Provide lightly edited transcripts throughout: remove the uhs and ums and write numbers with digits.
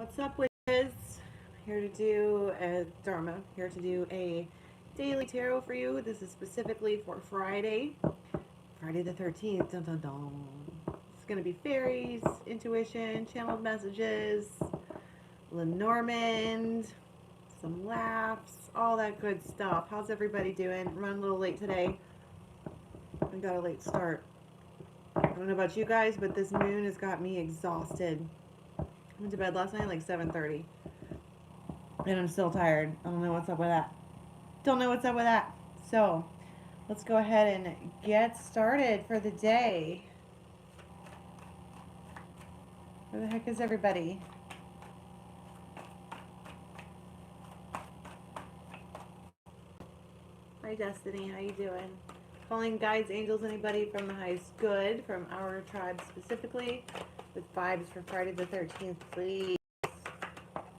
What's up, witches? Here to do a Dharma. Here to do a daily tarot for you. This is specifically for Friday, Friday the 13th. Dun, dun, dun. It's going to be fairies, intuition, channeled messages, Lenormand, some laughs, all that good stuff. How's everybody doing? Run a little late today. I got a late start. I don't know about you guys, but this moon has got me exhausted. I went to bed last night at like 7:30. And I'm still tired. I don't know what's up with that. Don't know what's up with that. So, let's go ahead and get started for the day. Where the heck is everybody? Hi, Destiny. How you doing? Calling guides, angels, anybody from the highest good, from our tribe specifically, with vibes for Friday the 13th, please.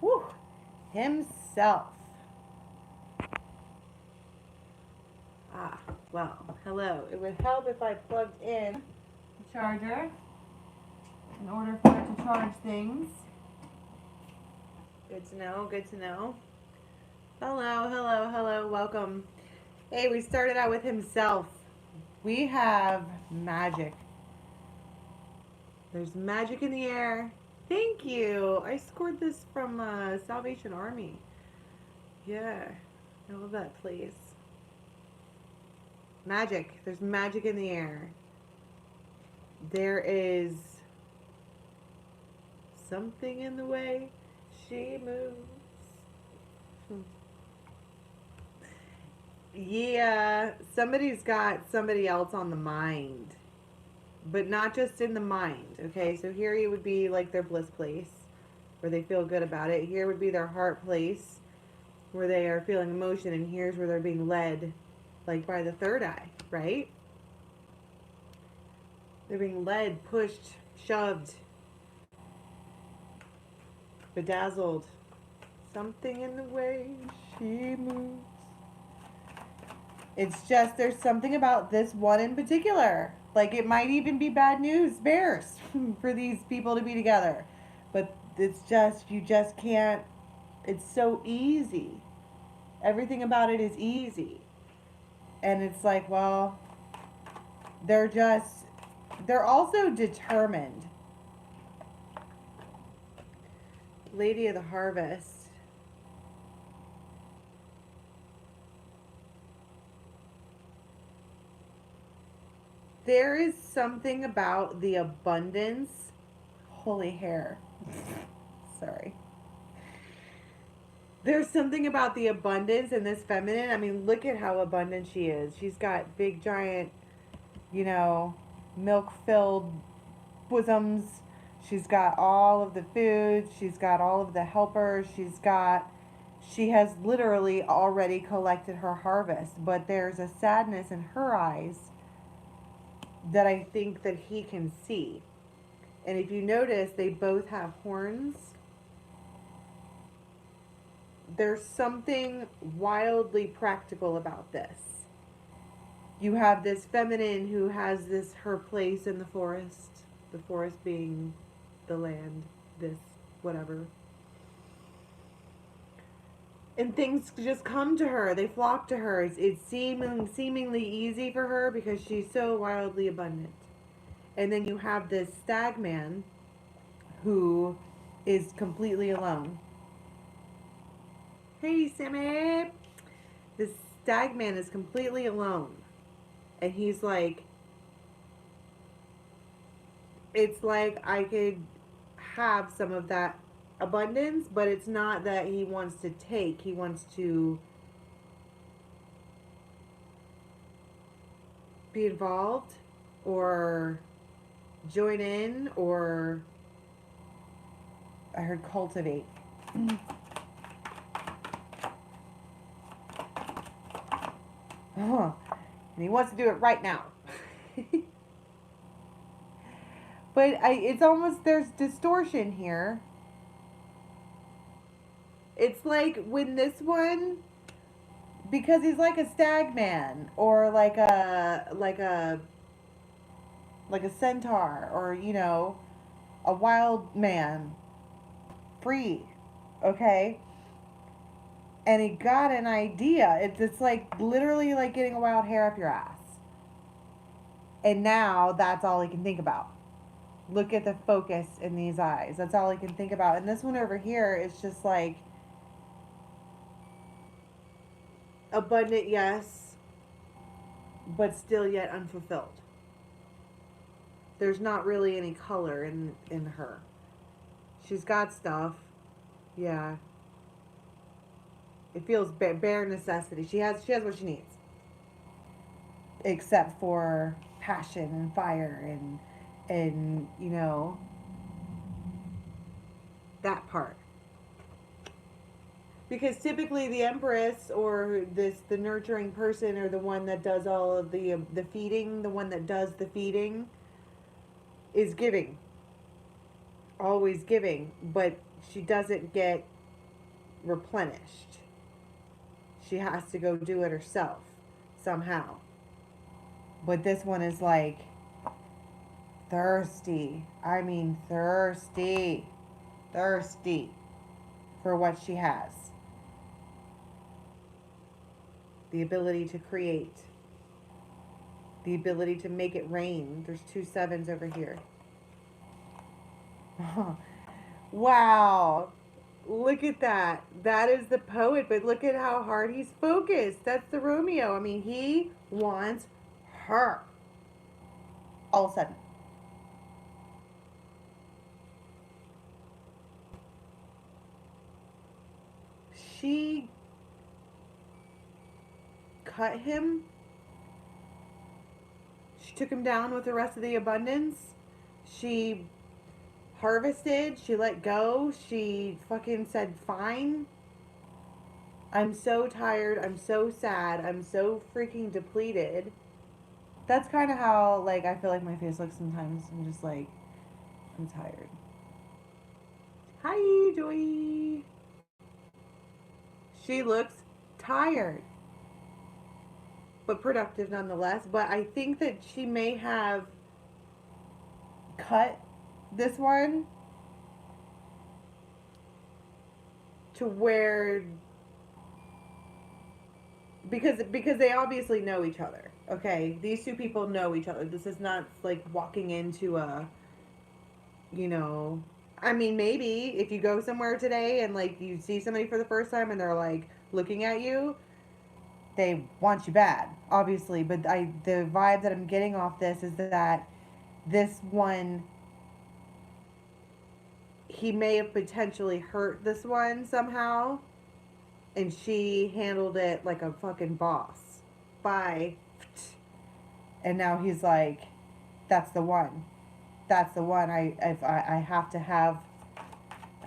Woo! Himself. Well, hello. It would help if I plugged in the charger in order for it to charge things. Good to know, good to know. Hello, hello, hello, welcome. Hey, we started out with himself. We have magic. There's magic in the air. Thank you. I scored this from Salvation Army. Yeah, I love that place. Magic. There's magic in the air. There is something in the way she moves. Yeah, somebody's got somebody else on the mind. But not just in the mind, okay? So here it would be like their bliss place, where they feel good about it. Here would be their heart place, where they are feeling emotion. And here's where they're being led, like by the third eye, right? They're being led, pushed, shoved, bedazzled. Something in the way she moves. It's just, there's something about this one in particular. Like, it might even be bad news bears for these people to be together. But it's just, you just can't, it's so easy. Everything about it is easy. And it's like, well, they're also determined. Lady of the Harvest. There is something about the abundance. Holy hair. Sorry. There's something about the abundance in this feminine. I mean, look at how abundant she is. She's got big, giant, milk-filled bosoms. She's got all of the food. She's got all of the helpers. She has literally already collected her harvest. But there's a sadness in her eyes that I think that he can see. And if you notice, they both have horns. There's something wildly practical about this. You have this feminine who has her place in the forest being the land, this whatever. And things just come to her. They flock to her. It's seemingly easy for her because she's so wildly abundant. And then you have this stag man who is completely alone. Hey, Sammy. This stag man is completely alone. And he's like, it's like I could have some of that abundance, but it's not that he wants to take. He wants to be involved or join in, or I heard cultivate. And he wants to do it right now. But it's almost, there's distortion here. It's like when this one, because he's like a stag man, or like a centaur, or a wild man. free, okay? And he got an idea. It's like literally like getting a wild hair up your ass. And now that's all he can think about. Look at the focus in these eyes. That's all he can think about. And this one over here is just like abundant, yes, but still yet unfulfilled. There's not really any color in her. She's got stuff. Yeah. It feels bare necessity. She has what she needs. Except for passion and fire and you know, that part. Because typically the empress or the nurturing person or the one that does all of the feeding, the one that does the feeding is giving. Always giving, but she doesn't get replenished. She has to go do it herself somehow. But this one is like thirsty. I mean thirsty. Thirsty for what she has. The ability to create. The ability to make it rain. There's 2 sevens over here. Wow. Look at that. That is the poet, but look at how hard he's focused. That's the Romeo. I mean, he wants her. All of a sudden. She cut him. She took him down with the rest of the abundance. She harvested. She let go. She fucking said, fine. I'm so tired. I'm so sad. I'm so freaking depleted. That's kind of how, like, I feel like my face looks sometimes. I'm just like, I'm tired. Hi, Joy. She looks tired, but productive nonetheless. But I think that she may have cut this one to where because they obviously know each other. Okay, these two people know each other. This is not like walking into a, you know, I mean, maybe if you go somewhere today and like you see somebody for the first time and they're like looking at you, they want you bad, obviously. But the vibe that I'm getting off this is that this one, he may have potentially hurt this one somehow, and she handled it like a fucking boss. Bye. And now he's like, that's the one. That's the one. I have to have.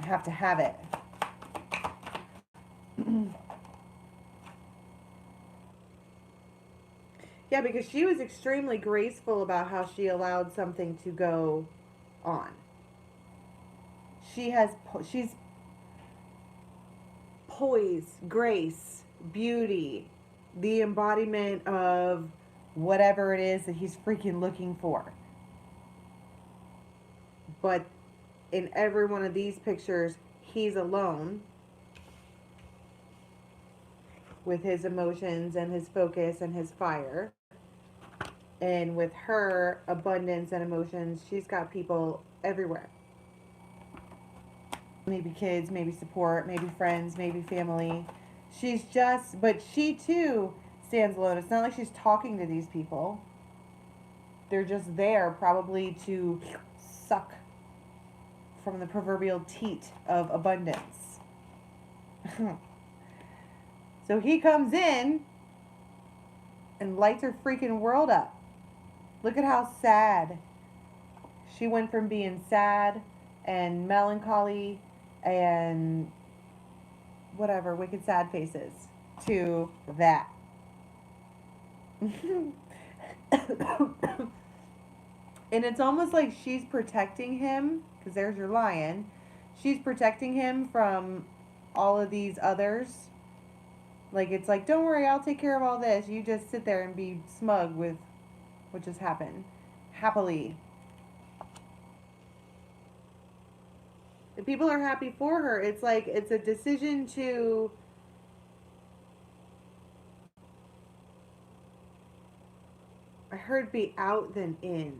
I have to have it. Yeah, because she was extremely graceful about how she allowed something to go on. She's poise, grace, beauty, the embodiment of whatever it is that he's freaking looking for. But in every one of these pictures, he's alone with his emotions and his focus and his fire. And with her abundance and emotions, she's got people everywhere. Maybe kids, maybe support, maybe friends, maybe family. But she too stands alone. It's not like she's talking to these people. They're just there probably to suck from the proverbial teat of abundance. So he comes in and lights her freaking world up. Look at how sad. She went from being sad and melancholy and whatever, wicked sad faces, to that. And it's almost like she's protecting him, because there's your lion. She's protecting him from all of these others. Like, it's like, don't worry, I'll take care of all this. You just sit there and be smug with what just happened. Happily. And people are happy for her. It's like, it's a decision to, I heard be out than in.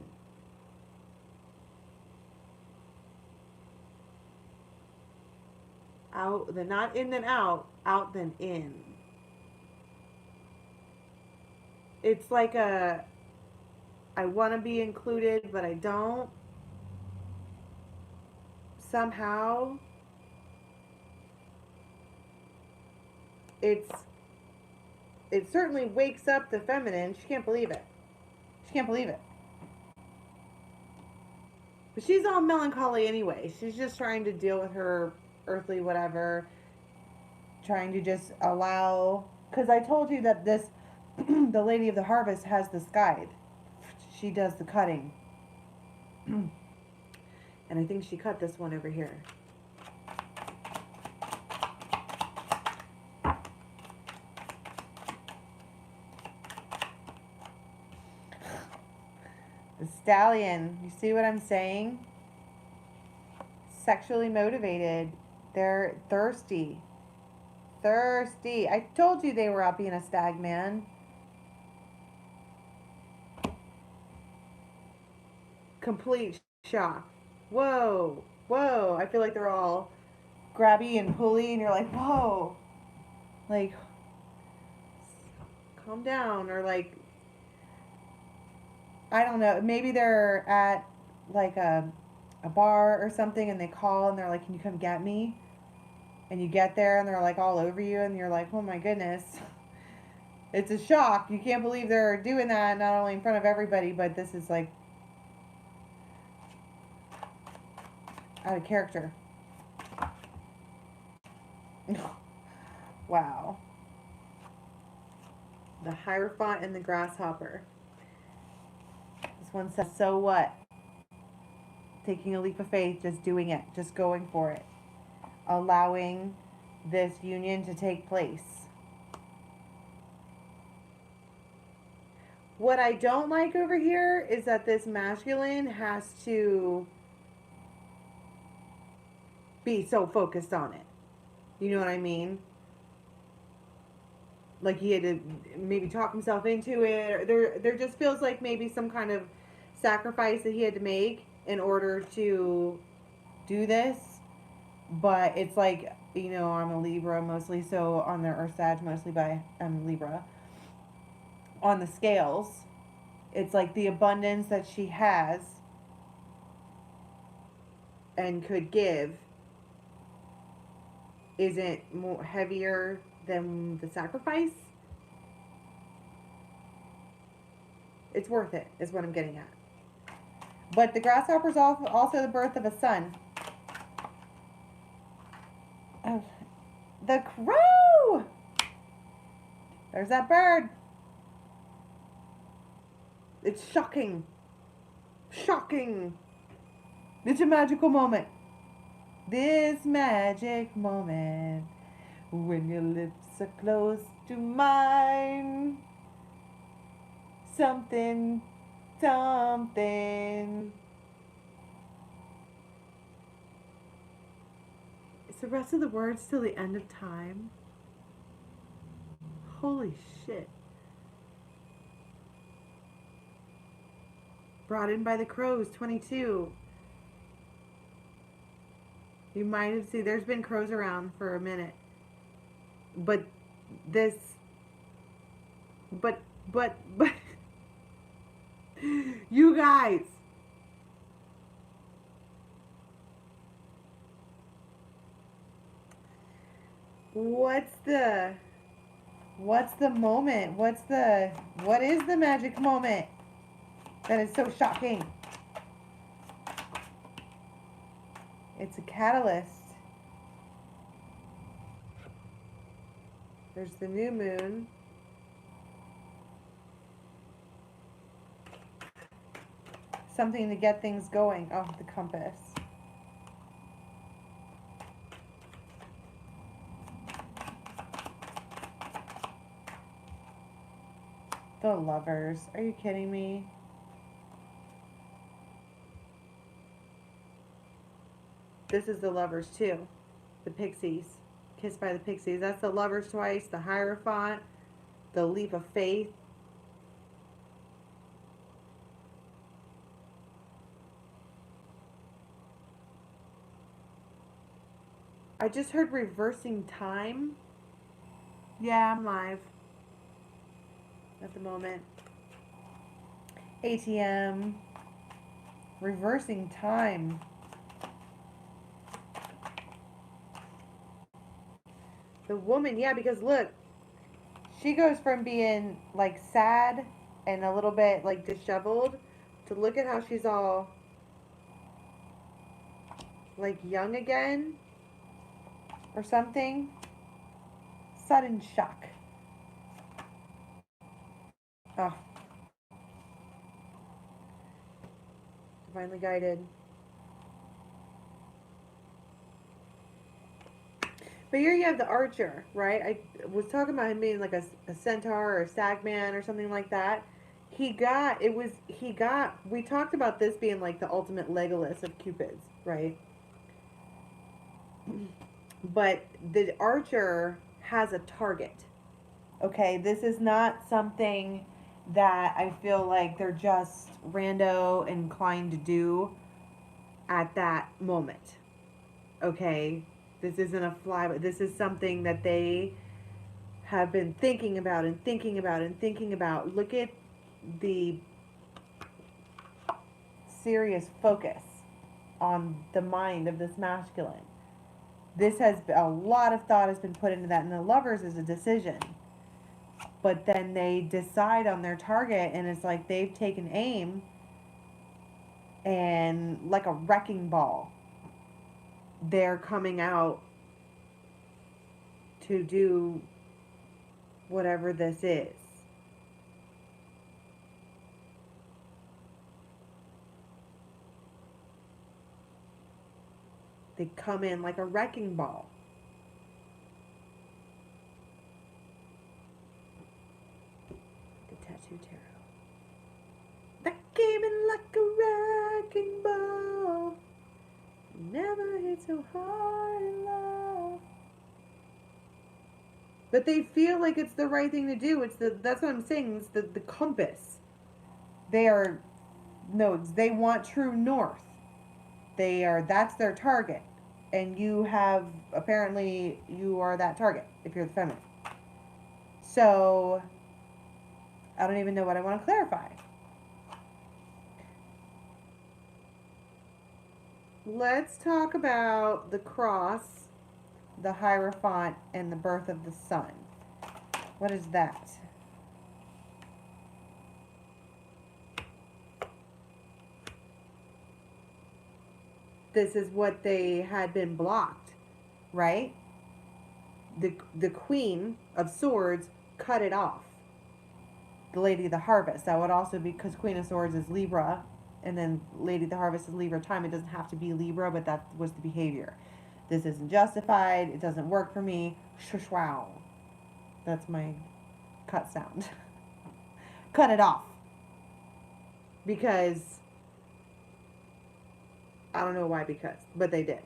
Out, then not in then out then in. It's like a, I want to be included, but I don't. Somehow, it's, it certainly wakes up the feminine. She can't believe it. She can't believe it. But she's all melancholy anyway. She's just trying to deal with her earthly whatever. Trying to just allow. Because I told you that this, the Lady of the Harvest has this guide. She does the cutting. And I think she cut this one over here. The stallion, you see what I'm saying? Sexually motivated. They're thirsty. Thirsty. I told you they were out being a stag man. Complete shock. Whoa. Whoa. I feel like they're all grabby and pulley, and you're like, whoa. Like, calm down. Or like, I don't know. Maybe they're at like a bar or something, and they call and they're like, can you come get me? And you get there and they're like all over you, and you're like, oh my goodness. It's a shock. You can't believe they're doing that, not only in front of everybody, but this is like out of character. Wow. The Hierophant and the Grasshopper. This one says, so what? Taking a leap of faith, just doing it, just going for it. Allowing this union to take place. What I don't like over here is that this masculine has to be so focused on it. You know what I mean? Like he had to maybe talk himself into it. Or there just feels like maybe some kind of sacrifice that he had to make in order to do this. But it's like, you know, I'm a Libra mostly, so on the Earth Sag mostly by Libra. On the scales, it's like the abundance that she has and could give isn't more heavier than the sacrifice. It's worth it, is what I'm getting at. But the grasshopper's also the birth of a son. Oh, the crow! There's that bird. It's shocking. Shocking. It's a magical moment. This magic moment when your lips are close to mine. Something, something. Is the rest of the words till the end of time? Holy shit. Brought in by the crows, 22. You might have seen, there's been crows around for a minute. But this, but, you guys. What's the moment? What is the magic moment that is so shocking? It's a catalyst. There's the new moon. Something to get things going. Oh, the compass. The Lovers. Are you kidding me? This is the Lovers too. The Pixies. Kissed by the Pixies. That's the Lovers twice, the Hierophant, the Leap of Faith. I just heard reversing time. Yeah, I'm live at the moment. ATM. Reversing time. The woman, yeah, because look, she goes from being like sad and a little bit like disheveled to look at how she's all like young again or something. Sudden shock. Oh. Divinely guided. But here you have the Archer, right? I was talking about him being like a centaur or a stagman or something like that. We talked about this being like the ultimate Legolas of Cupids, right? But the Archer has a target. Okay, this is not something that I feel like they're just rando inclined to do at that moment. Okay, this isn't a fly, but this is something that they have been thinking about and thinking about and thinking about. Look at the serious focus on the mind of this masculine. This has a lot of thought has been put into that, and the Lovers is a decision. But then they decide on their target, and it's like they've taken aim, and like a wrecking ball, they're coming out to do whatever this is. They come in like a wrecking ball. The Tattoo Tarot. That came in like a wrecking ball. Never hit so hard in love. But they feel like it's the right thing to do. That's what I'm saying. It's the compass. They want true north. That's their target. And you are that target if you're the feminine. So I don't even know what I want to clarify. Let's talk about the cross, the Hierophant, and the birth of the sun. What is that? This is what they had been blocked, right? The Queen of Swords cut it off. The Lady of the Harvest. That would also be because Queen of Swords is Libra, and then Lady of the Harvest is Libra time. It doesn't have to be Libra, but that was the behavior. This isn't justified. It doesn't work for me. Shwashwow. That's my cut sound. Cut it off. Because I don't know why, but they did.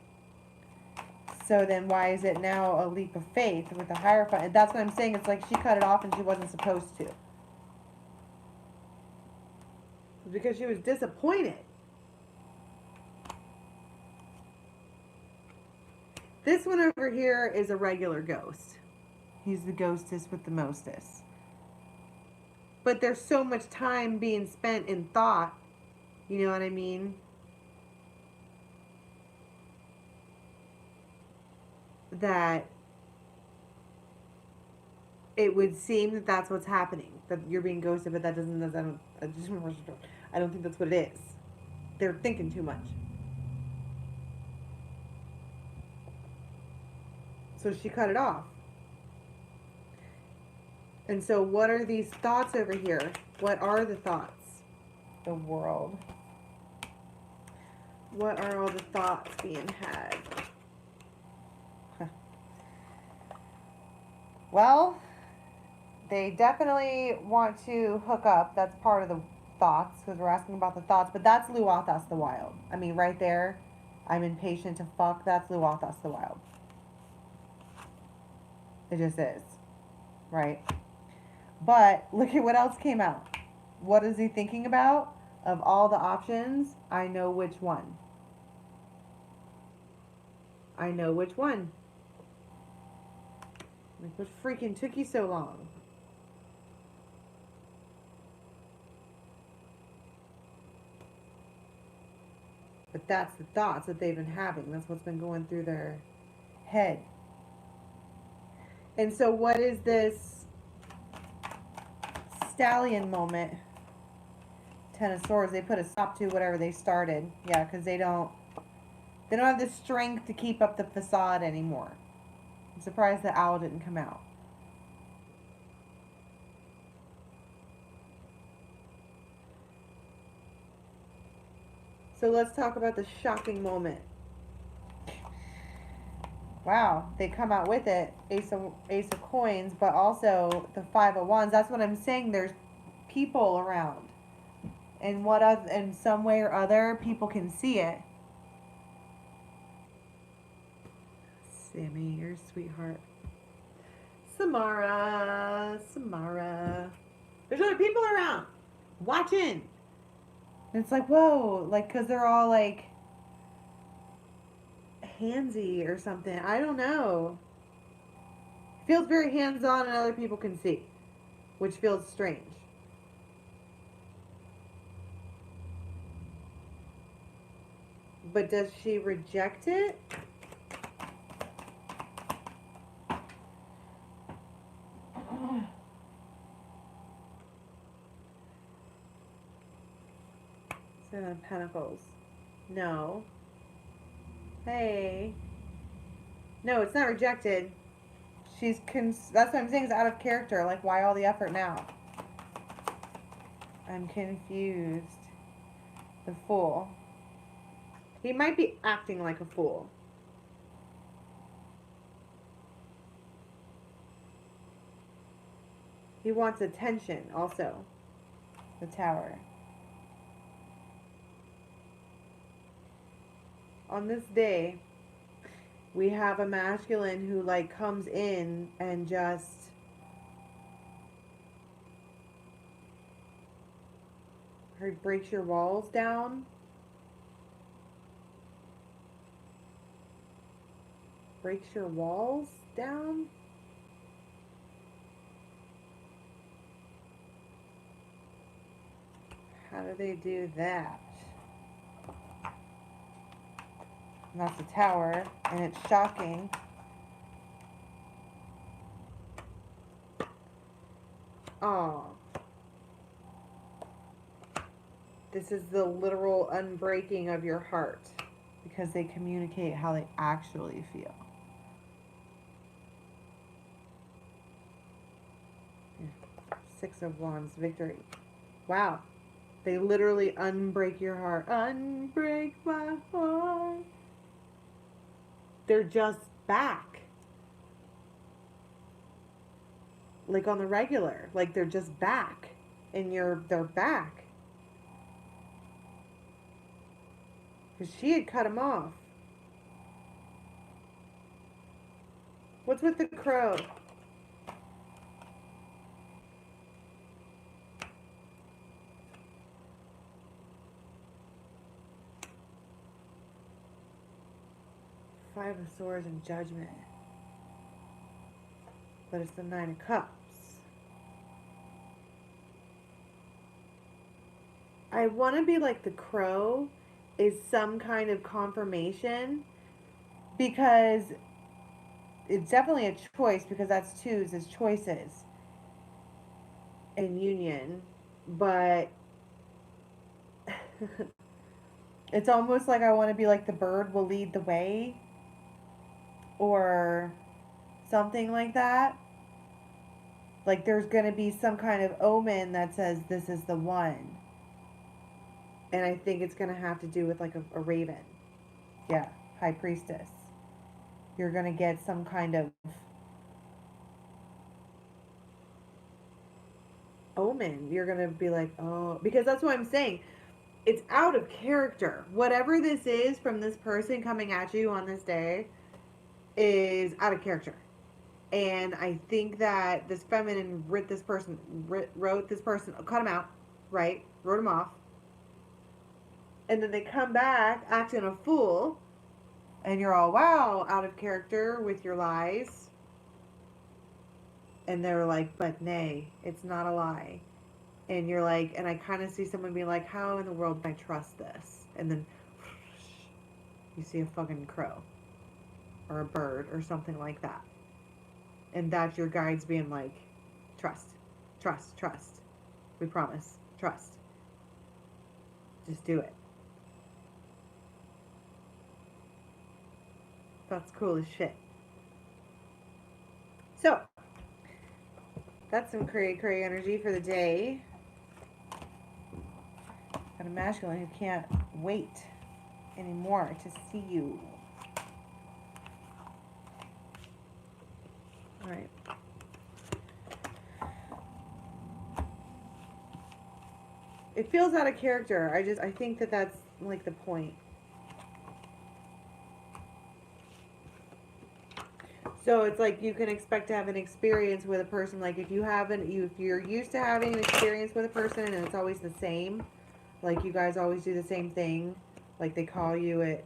So then why is it now a leap of faith with the Hierophant? That's what I'm saying. It's like she cut it off and she wasn't supposed to. Because she was disappointed. This one over here is a regular ghost. He's the ghostess with the mostest. But there's so much time being spent in thought. You know what I mean? That it would seem that that's what's happening. That you're being ghosted, but that doesn't. I don't think that's what it is. They're thinking too much. So she cut it off. And so what are these thoughts over here? What are the thoughts? The world. What are all the thoughts being had? Huh. Well, they definitely want to hook up. That's part of the thoughts, because we're asking about the thoughts. But that's Luathas the Wild. I mean, right there. I'm impatient to fuck. That's the wild. That's the wild. It just is. Right? But look at what else came out. What is he thinking about? Of all the options, I know which one. I know which one. Like, what freaking took you so long? But that's the thoughts that they've been having. That's what's been going through their head. And so what is this stallion moment? Ten of Swords. They put a stop to whatever they started. Yeah, because they don't have the strength to keep up the facade anymore. I'm surprised the owl didn't come out. So let's talk about the shocking moment. Wow, they come out with it. Ace of coins, but also the Five of Wands. That's what I'm saying. There's people around. And in some way or other, people can see it. Sammy, you're a sweetheart. Samara. There's other people around watching. And it's like, whoa, like, because they're all like handsy or something. I don't know. It feels very hands-on and other people can see, which feels strange. But does she reject it? Seven of Pentacles. No. Hey. No, it's not rejected. That's what I'm saying, it's out of character. Like, why all the effort now? I'm confused. The Fool. He might be acting like a fool. He wants attention also. The Tower. On this day, we have a masculine who like comes in and just breaks your walls down. Breaks your walls down? How do they do that? And that's the Tower, and it's shocking. Oh. This is the literal unbreaking of your heart, because they communicate how they actually feel. Six of Wands, victory. Wow. They literally unbreak your heart. Unbreak my heart. They're just back. Like on the regular. Like they're just back. And they're back. Because she had cut him off. What's with the crow? Five of Swords and Judgment. But it's the Nine of Cups. I want to be like the crow is some kind of confirmation, because it's definitely a choice, because that's twos is choices in union. But it's almost like I want to be like the bird will lead the way, or something like that. Like there's going to be some kind of omen that says this is the one. And I think it's going to have to do with like a raven. Yeah, High Priestess. You're going to get some kind of omen. You're going to be like, oh, because that's what I'm saying. it's out of character. Whatever this is from this person coming at you on this day is out of character. And I think that this feminine wrote this person, cut him out, right? Wrote him off. And then they come back acting a fool. And you're all, wow, out of character with your lies. And they're like, but nay, it's not a lie. And you're like, and I kind of see someone being like, how in the world can I trust this? And then you see a fucking crow or a bird or something like that. And that's your guides being like, trust, trust, trust. We promise, trust. Just do it. That's cool as shit. So, that's some cray energy for the day. Got a masculine who can't wait anymore to see you. All right. It feels out of character. I think that that's like the point. So it's like you can expect to have an experience with a person. Like if you're used to having an experience with a person and it's always the same, like you guys always do the same thing, like they call you at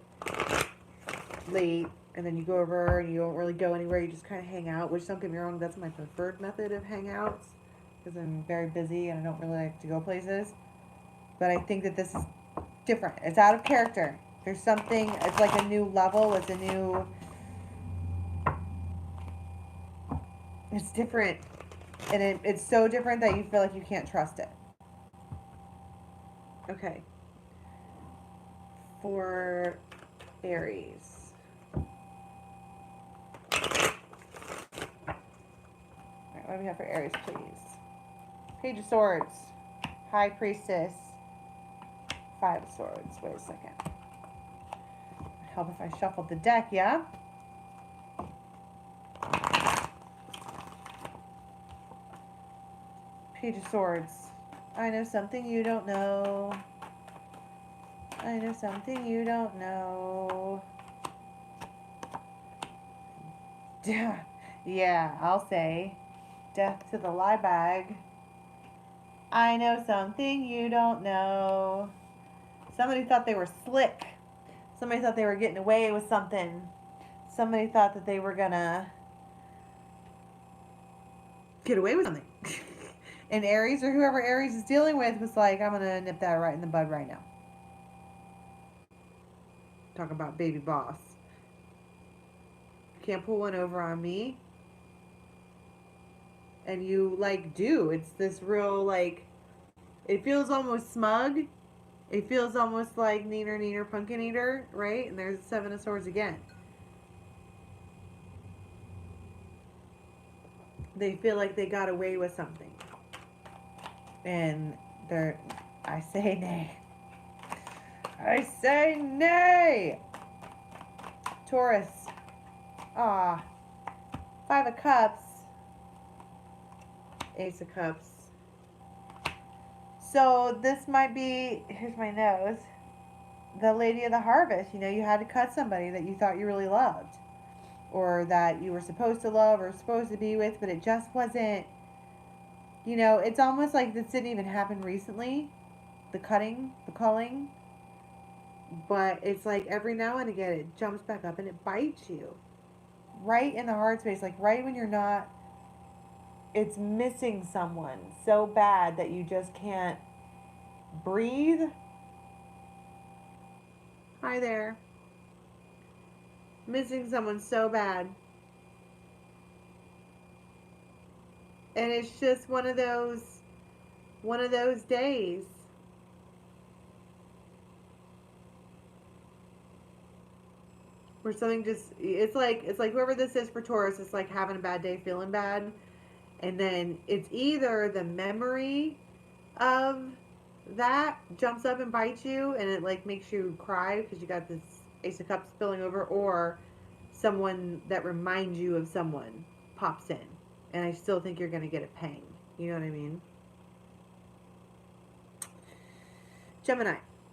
late and then you go over and you don't really go anywhere, you just kind of hang out, which don't get me wrong, that's my preferred method of hangouts because I'm very busy and I don't really like to go places. But I think that this is different. It's out of character. There's something, it's like a new level, it's different. And it's so different that you feel like you can't trust it. Okay. For Aries. Alright, what do we have for Aries, please? Page of Swords. High Priestess. Five of Swords. Wait a second. Help if I shuffled the deck, yeah? Page of Swords. I know something you don't know. I know something you don't know. Yeah, I'll say. Death to the lie bag. I know something you don't know. Somebody thought they were slick. Somebody thought they were getting away with something. Somebody thought that they were gonna get away with something. And Aries, or whoever Aries is dealing with, was like, I'm gonna nip that right in the bud right now. Talk about baby boss. You can't pull one over on me. And you, like, do. It's this real, like, it feels almost smug. It feels almost like neener, pumpkin eater, right? And there's the Seven of Swords again. They feel like they got away with something. And I say nay. I say nay! Taurus. Ah. Five of Cups. Ace of Cups. So this might be, here's my nose, the Lady of the Harvest. You know, you had to cut somebody that you thought you really loved. Or that you were supposed to love or supposed to be with, but it just wasn't, you know, it's almost like this didn't even happen recently. The cutting, the culling. But it's like every now and again it jumps back up and it bites you. Right in the heart space, like right when you're not, it's missing someone so bad that you just can't breathe. Hi there. Missing someone so bad. And it's just one of those days. Where something just, it's like whoever this is for Taurus, it's like having a bad day, feeling bad. And then it's either the memory of that jumps up and bites you and it like makes you cry because you got this Ace of Cups spilling over, or someone that reminds you of someone pops in. And I still think you're going to get a pang. You know what I mean? Gemini.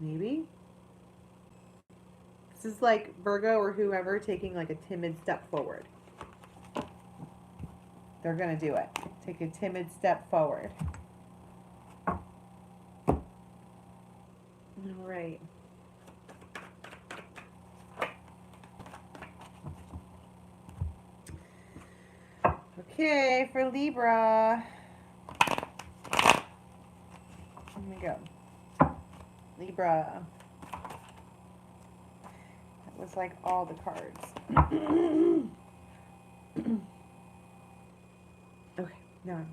Maybe. This is like Virgo or whoever taking like a timid step forward. They're going to do it. Take a timid step forward. All right. Okay, for Libra. Here we go. Libra. That was like all the cards. Okay, now I'm ready.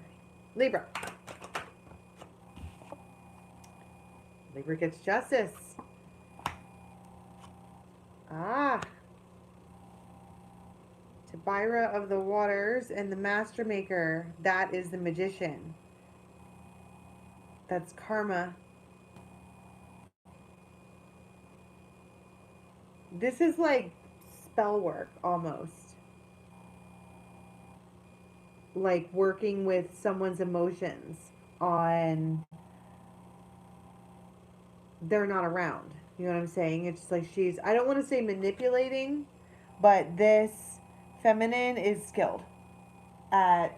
Libra. Libra gets justice. Ah. Tabira of the waters and the master maker. That is the magician. That's karma. This is like spell work almost. Like working with someone's emotions on they're not around. You know what I'm saying? It's like she's, I don't want to say manipulating, but this feminine is skilled at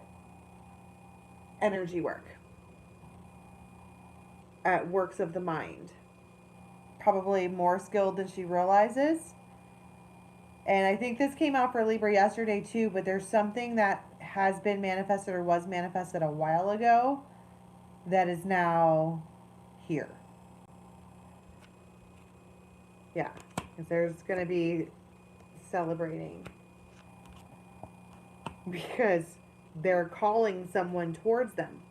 energy work, at works of the mind. Probably more skilled than she realizes. And I think this came out for Libra yesterday too, but there's something that has been manifested or was manifested a while ago that is now here. Yeah, because there's going to be celebrating. Because they're calling someone towards them.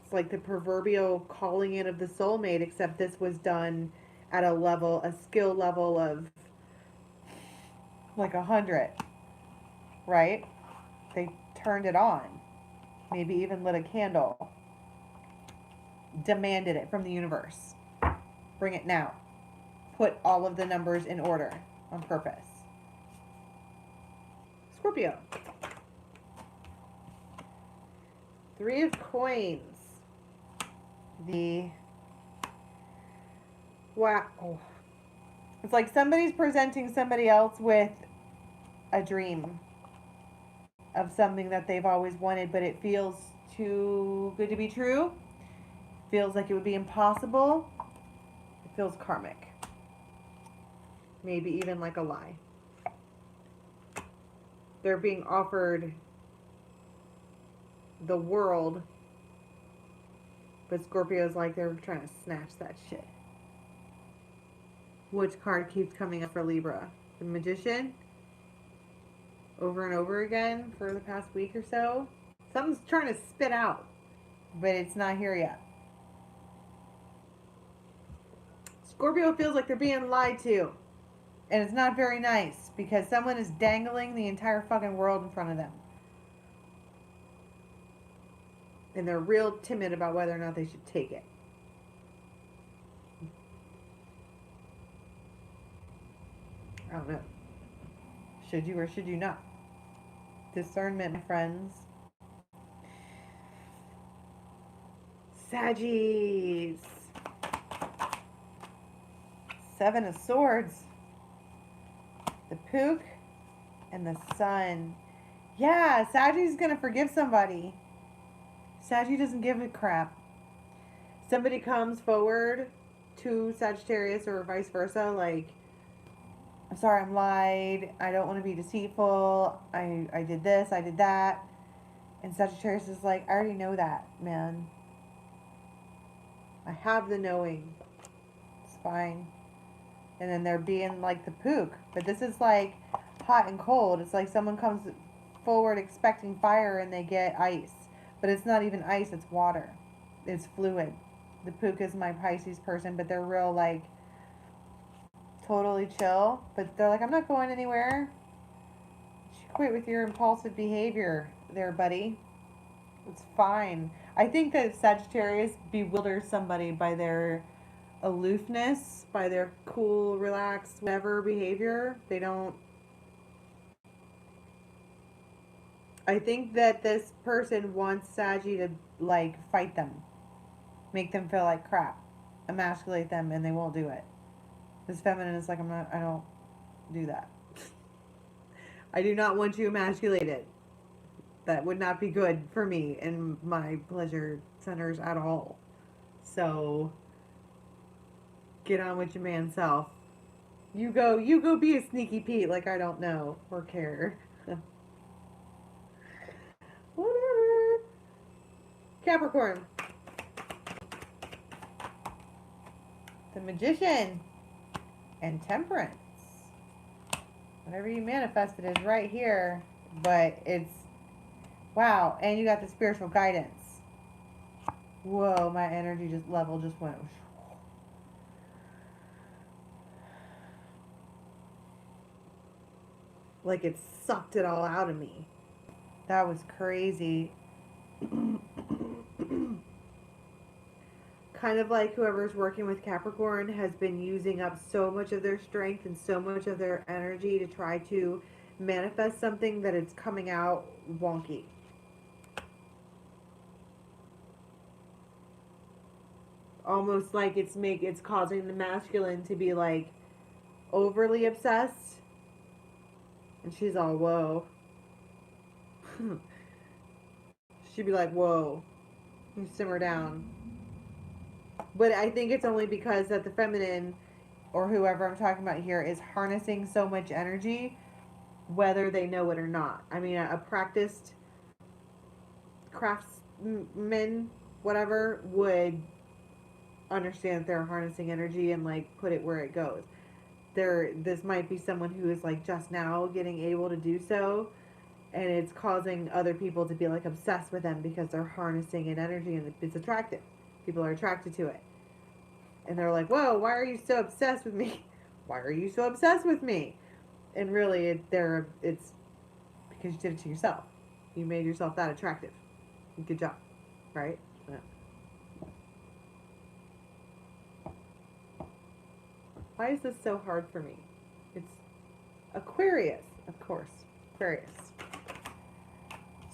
It's like the proverbial calling in of the soulmate, except this was done at a level, a skill level of like 100, right? They turned it on, maybe even lit a candle, demanded it from the universe. Bring it now. Put all of the numbers in order on purpose. Scorpio. 3 of coins. Wow. It's like somebody's presenting somebody else with a dream of something that they've always wanted, but it feels too good to be true. Feels like it would be impossible. It feels karmic. Maybe even like a lie. They're being offered the world, but Scorpio's like they're trying to snatch that shit. Which card keeps coming up for Libra? The Magician? Over and over again for the past week or so. Something's trying to spit out, but it's not here yet. Scorpio feels like they're being lied to. And it's not very nice because someone is dangling the entire fucking world in front of them. And they're real timid about whether or not they should take it. I don't know. Should you or should you not? Discernment, my friends. Saggies. 7 of Swords. The Pook and the Sun. Yeah, Saggy's gonna forgive somebody. Saggy doesn't give a crap. Somebody comes forward to Sagittarius or vice versa, like, I'm sorry, I'm lied. I don't want to be deceitful. I did this, I did that. And Sagittarius is like, I already know that, man. I have the knowing. It's fine. And then they're being like the Pook. But this is like hot and cold. It's like someone comes forward expecting fire and they get ice. But it's not even ice, it's water. It's fluid. The Pook is my Pisces person, but they're real like totally chill. But they're like, I'm not going anywhere. You should quit with your impulsive behavior there, buddy. It's fine. I think that Sagittarius bewilders somebody by their aloofness, by their cool, relaxed, whatever behavior. They don't I think that this person wants Saggy to, like, fight them. Make them feel like crap. Emasculate them, and they won't do it. This feminine is like, I don't do that. I do not want you emasculated. That would not be good for me and my pleasure centers at all. So, get on with your man self. You go be a sneaky Pete like I don't know or care. Whatever. Capricorn. The Magician. And Temperance. Whatever you manifested is right here. But it's, wow. And you got the spiritual guidance. Whoa, my energy level just went. Like it sucked it all out of me. That was crazy. Kind of like whoever's working with Capricorn has been using up so much of their strength and so much of their energy to try to manifest something that it's coming out wonky. Almost like it's causing the masculine to be like overly obsessed. And she's all, whoa. She'd be like, whoa. You simmer down. But I think it's only because that the feminine, or whoever I'm talking about here, is harnessing so much energy, whether they know it or not. I mean, a practiced craftsman, whatever, would understand that they're harnessing energy and, like, put it where it goes. This might be someone who is, like, just now getting able to do so, and it's causing other people to be, like, obsessed with them because they're harnessing an energy and it's attractive. People are attracted to it. And they're like, whoa, why are you so obsessed with me? Why are you so obsessed with me? And really, it's because you did it to yourself. You made yourself that attractive. Good job. Right? Yeah. Why is this so hard for me? It's Aquarius, of course. Aquarius.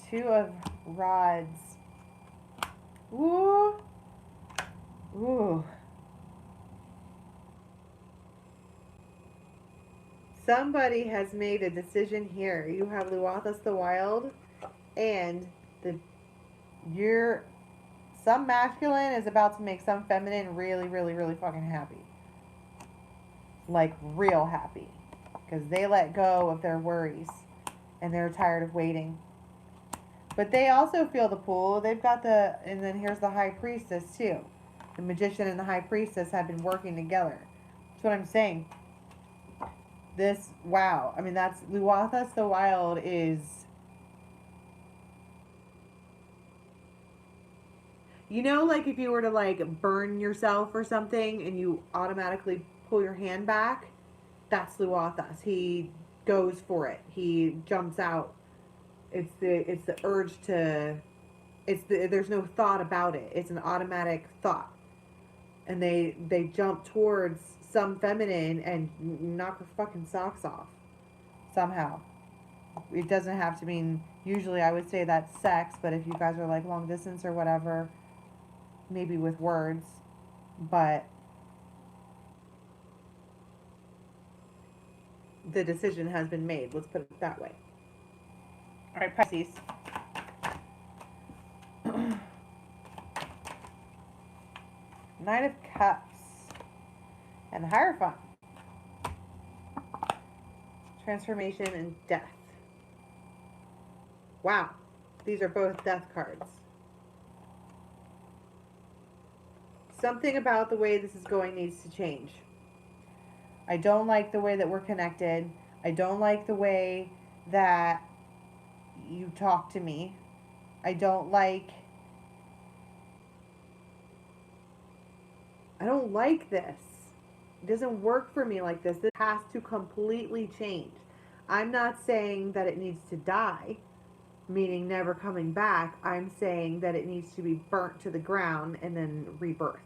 2 of Rods. Ooh. Ooh. Somebody has made a decision here. You have Luathas the Wild, and some masculine is about to make some feminine really, really, really fucking happy. Like, real happy. Because they let go of their worries, and they're tired of waiting. But they also feel the pull. They've got and then here's the High Priestess, too. The Magician and the High Priestess have been working together. That's what I'm saying. Wow. I mean, that's, Luathas the Wild is, you know, like if you were to, like, burn yourself or something and you automatically pull your hand back, that's Luathas. He goes for it. He jumps out. It's the urge to, there's no thought about it. It's an automatic thought. And they jump towards some feminine and knock her fucking socks off. Somehow. It doesn't have to mean, usually I would say that's sex, but if you guys are like long distance or whatever, maybe with words. But the decision has been made. Let's put it that way. All right, Pisces. Knight of Cups. And the Hierophant. Transformation and death. Wow. These are both death cards. Something about the way this is going needs to change. I don't like the way that we're connected. I don't like the way that you talk to me. I don't like this. It doesn't work for me like this. This has to completely change. I'm not saying that it needs to die, meaning never coming back. I'm saying that it needs to be burnt to the ground and then rebirthed.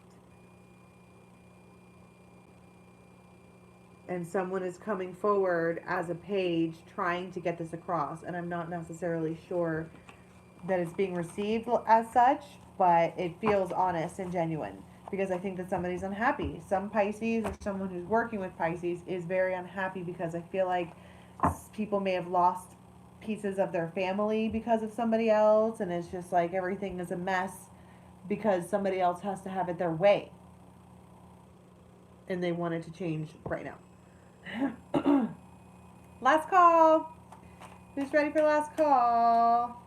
And someone is coming forward as a page trying to get this across. And I'm not necessarily sure that it's being received as such, but it feels honest and genuine because I think that somebody's unhappy. Some Pisces or someone who's working with Pisces is very unhappy because I feel like people may have lost pieces of their family because of somebody else, and it's just like everything is a mess because somebody else has to have it their way. And they want it to change right now. Last call. Who's ready for last call?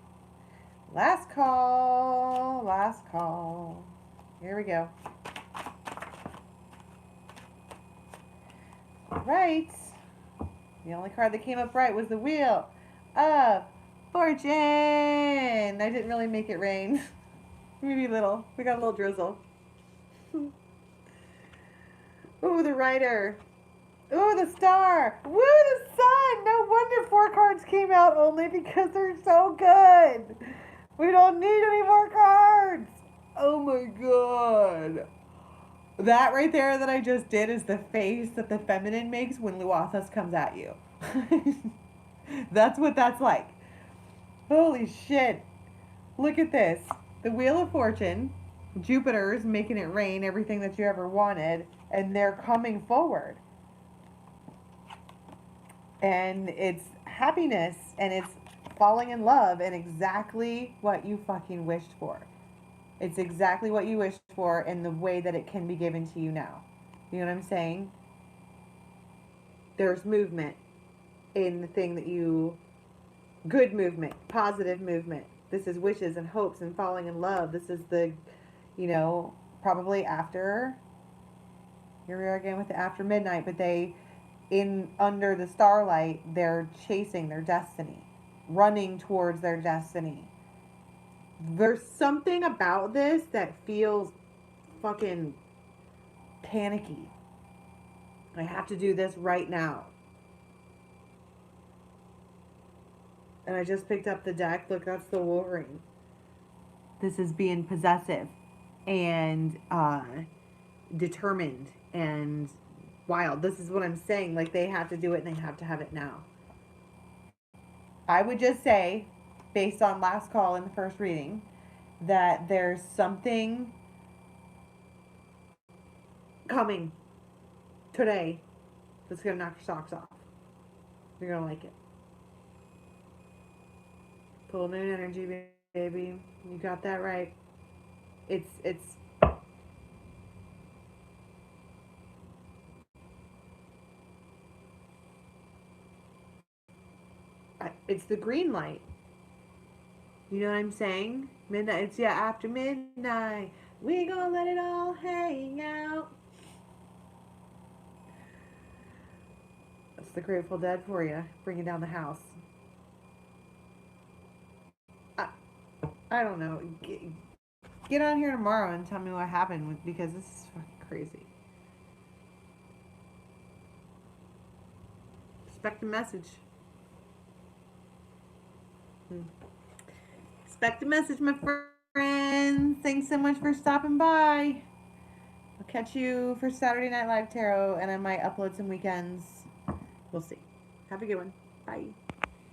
Last call. Last call. Here we go. All right. The only card that came up right was the Wheel of Fortune. I didn't really make it rain. Maybe a little. We got a little drizzle. Ooh, the Rider. Ooh, the Star. Woo, the Sun. No wonder 4 cards came out only because they're so good. We don't need any more cards. Oh my god. That right there that I just did is the face that the feminine makes when Luathas comes at you. That's what that's like. Holy shit. Look at this. The Wheel of Fortune. Jupiter's making it rain, everything that you ever wanted. And they're coming forward. And it's happiness. And it's falling in love. And exactly what you fucking wished for. It's exactly what you wished for in the way that it can be given to you now. You know what I'm saying? There's movement in the thing that you... Good movement. Positive movement. This is wishes and hopes and falling in love. This is the, you know, probably after... Here we are again with the after midnight. But they, under the starlight, they're chasing their destiny. Running towards their destiny. There's something about this that feels fucking panicky. I have to do this right now. And I just picked up the deck. Look, that's the Wolverine. This is being possessive and determined and wild. This is what I'm saying. Like, they have to do it and they have to have it now. I would just say, based on last call in the first reading, that there's something coming today that's going to knock your socks off. You're going to like it. Full moon energy, baby. You got that right. It's the green light. You know what I'm saying? Midnight. It's, yeah, after midnight. We gonna let it all hang out. That's the Grateful Dead for you. Bringing down the house. I don't know. Get on here tomorrow and tell me what happened because this is fucking crazy. Expect a message. Expect a message, my friends. Thanks so much for stopping by. I'll catch you for Saturday Night Live Tarot, and I might upload some weekends. We'll see. Have a good one. Bye.